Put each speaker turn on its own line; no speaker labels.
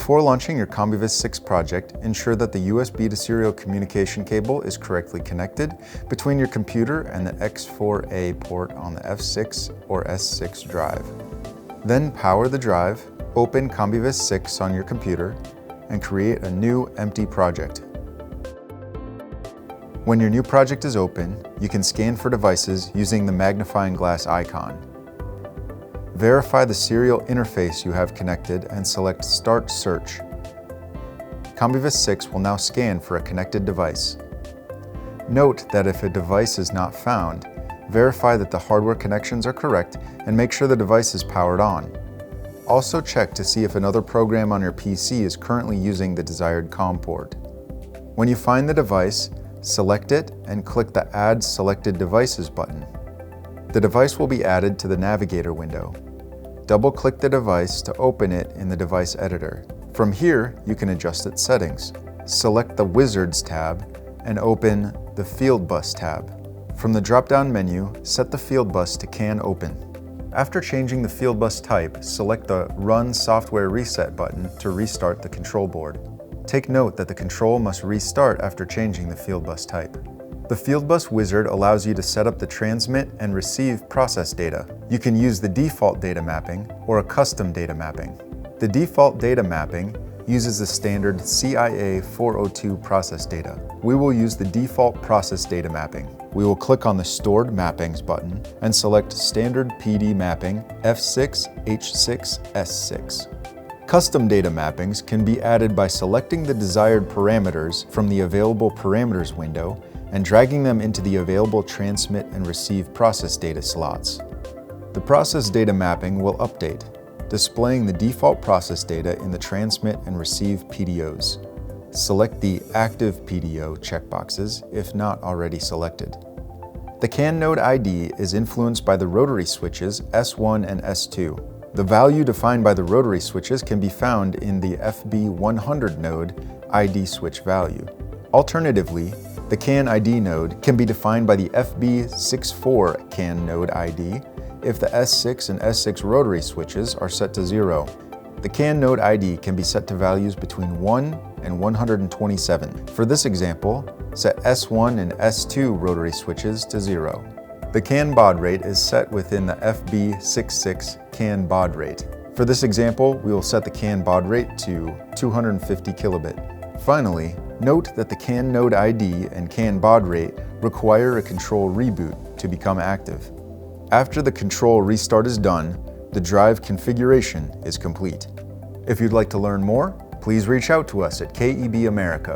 Before launching your COMBIVIS 6 project, ensure that the USB to serial communication cable is correctly connected between your computer and the X4A port on the F6 or S6 drive. Then power the drive, open COMBIVIS 6 on your computer, and create a new empty project. When your new project is open, you can scan for devices using the magnifying glass icon. Verify the serial interface you have connected and select Start Search. COMBIVIS 6 will now scan for a connected device. Note that if a device is not found, verify that the hardware connections are correct and make sure the device is powered on. Also check to see if another program on your PC is currently using the desired COM port. When you find the device, select it and click the Add Selected Devices button. The device will be added to the Navigator window. Double-click the device to open it in the device editor. From here, you can adjust its settings. Select the Wizards tab and open the Fieldbus tab. From the drop-down menu, set the Fieldbus to CANopen. After changing the Fieldbus type, select the Run Software Reset button to restart the control board. Take note that the control must restart after changing the Fieldbus type. The Fieldbus wizard allows you to set up the transmit and receive process data. You can use the default data mapping or a custom data mapping. The default data mapping uses the standard CIA 402 process data. We will use the default process data mapping. We will click on the Stored Mappings button and select Standard PD Mapping F6, H6, S6. Custom data mappings can be added by selecting the desired parameters from the Available Parameters window and dragging them into the available transmit and receive process data slots. The process data mapping will update, displaying the default process data in the transmit and receive PDOs. Select the Active PDO checkboxes if not already selected. The CAN node ID is influenced by the rotary switches S1 and S2. The value defined by the rotary switches can be found in the FB100 node ID switch value. Alternatively, the CAN ID node can be defined by the FB64 CAN node ID if the S6 and S6 rotary switches are set to 0. The CAN node ID can be set to values between 1 and 127. For this example, set S1 and S2 rotary switches to 0. The CAN baud rate is set within the FB66 CAN baud rate. For this example, we will set the CAN baud rate to 250 kilobit. Finally, note that the CAN node ID and CAN baud rate require a control reboot to become active. After the control restart is done, the drive configuration is complete. If you'd like to learn more, please reach out to us at KEB America.